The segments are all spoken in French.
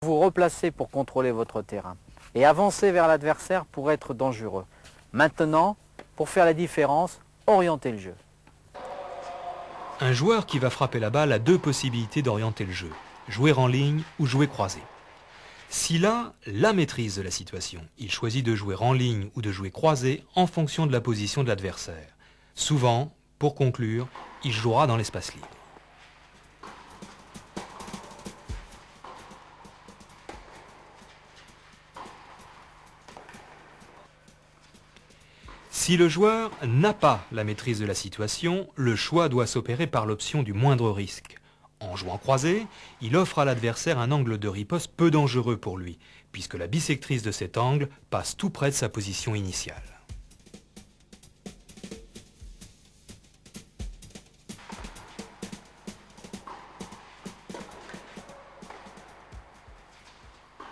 Vous replacez pour contrôler votre terrain et avancer vers l'adversaire pour être dangereux. Maintenant, pour faire la différence, orientez le jeu. Un joueur qui va frapper la balle a deux possibilités d'orienter le jeu, jouer en ligne ou jouer croisé. S'il a la maîtrise de la situation, il choisit de jouer en ligne ou de jouer croisé en fonction de la position de l'adversaire. Souvent, pour conclure, il jouera dans l'espace libre. Si le joueur n'a pas la maîtrise de la situation, le choix doit s'opérer par l'option du moindre risque. En jouant croisé, il offre à l'adversaire un angle de riposte peu dangereux pour lui, puisque la bissectrice de cet angle passe tout près de sa position initiale.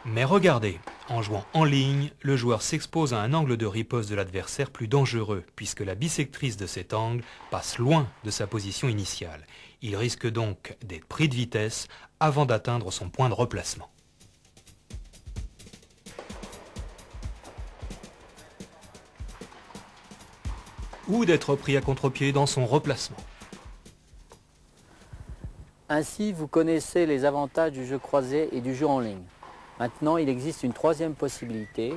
Mais regardez, en jouant en ligne, le joueur s'expose à un angle de riposte de l'adversaire plus dangereux, puisque la bissectrice de cet angle passe loin de sa position initiale. Il risque donc d'être pris de vitesse avant d'atteindre son point de replacement. Ou d'être pris à contre-pied dans son replacement. Ainsi, vous connaissez les avantages du jeu croisé et du jeu en ligne. Maintenant, il existe une troisième possibilité,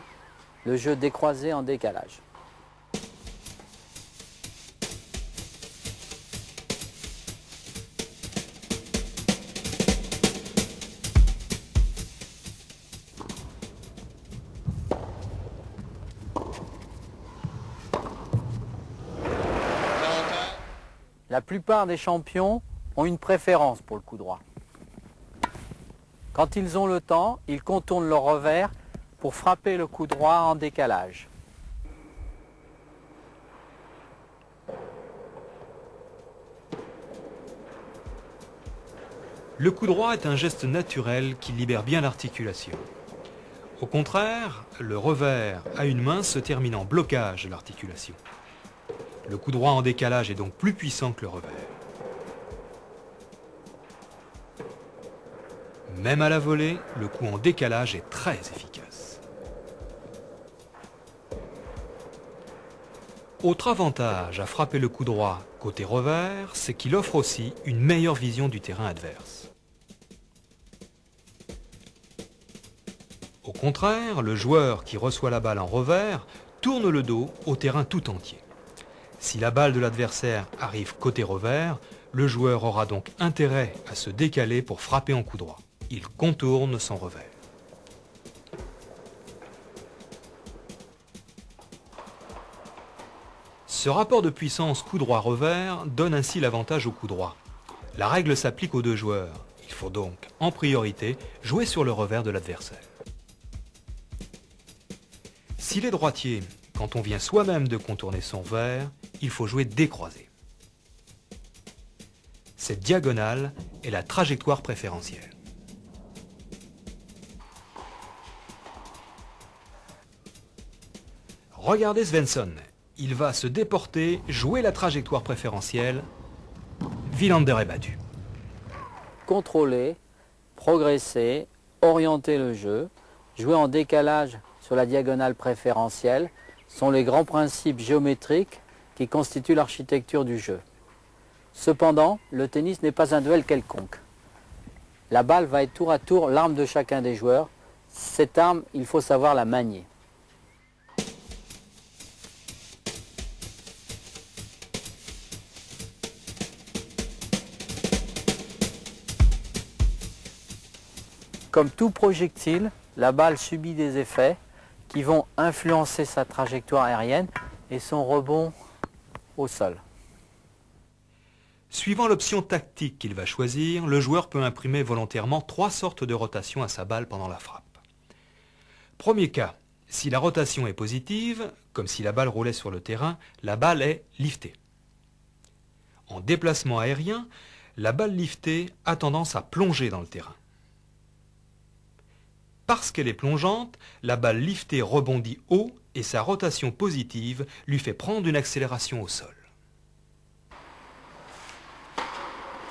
le jeu décroisé en décalage. La plupart des champions ont une préférence pour le coup droit. Quand ils ont le temps, ils contournent leur revers pour frapper le coup droit en décalage. Le coup droit est un geste naturel qui libère bien l'articulation. Au contraire, le revers à une main se termine en blocage de l'articulation. Le coup droit en décalage est donc plus puissant que le revers. Même à la volée, le coup en décalage est très efficace. Autre avantage à frapper le coup droit côté revers, c'est qu'il offre aussi une meilleure vision du terrain adverse. Au contraire, le joueur qui reçoit la balle en revers tourne le dos au terrain tout entier. Si la balle de l'adversaire arrive côté revers, le joueur aura donc intérêt à se décaler pour frapper en coup droit. Il contourne son revers. Ce rapport de puissance coup droit-revers donne ainsi l'avantage au coup droit. La règle s'applique aux deux joueurs. Il faut donc, en priorité, jouer sur le revers de l'adversaire. S'il est droitier, quand on vient soi-même de contourner son revers, il faut jouer décroisé. Cette diagonale est la trajectoire préférentielle. Regardez Svensson, il va se déporter, jouer la trajectoire préférentielle. Wilander est battu. Contrôler, progresser, orienter le jeu, jouer en décalage sur la diagonale préférentielle sont les grands principes géométriques qui constituent l'architecture du jeu. Cependant, le tennis n'est pas un duel quelconque. La balle va être tour à tour l'arme de chacun des joueurs. Cette arme, il faut savoir la manier. Comme tout projectile, la balle subit des effets qui vont influencer sa trajectoire aérienne et son rebond au sol. Suivant l'option tactique qu'il va choisir, le joueur peut imprimer volontairement 3 sortes de rotations à sa balle pendant la frappe. Premier cas, si la rotation est positive, comme si la balle roulait sur le terrain, la balle est liftée. En déplacement aérien, la balle liftée a tendance à plonger dans le terrain. Parce qu'elle est plongeante, la balle liftée rebondit haut et sa rotation positive lui fait prendre une accélération au sol.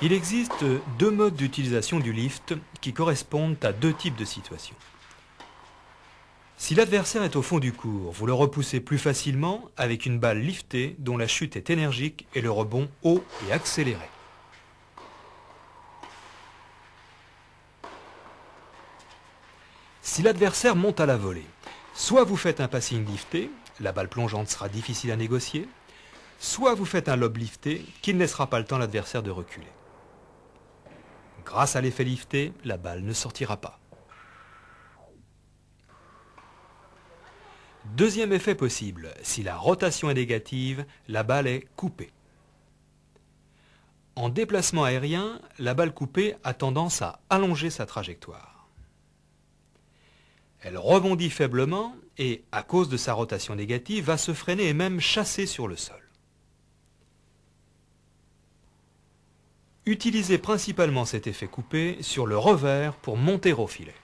Il existe deux modes d'utilisation du lift qui correspondent à deux types de situations. Si l'adversaire est au fond du court, vous le repoussez plus facilement avec une balle liftée dont la chute est énergique et le rebond haut et accéléré. Si l'adversaire monte à la volée, soit vous faites un passing lifté, la balle plongeante sera difficile à négocier, soit vous faites un lob lifté qui ne laissera pas le temps à l'adversaire de reculer. Grâce à l'effet lifté, la balle ne sortira pas. Deuxième effet possible, si la rotation est négative, la balle est coupée. En déplacement aérien, la balle coupée a tendance à allonger sa trajectoire. Elle rebondit faiblement et, à cause de sa rotation négative, va se freiner et même chasser sur le sol. Utilisez principalement cet effet coupé sur le revers pour monter au filet.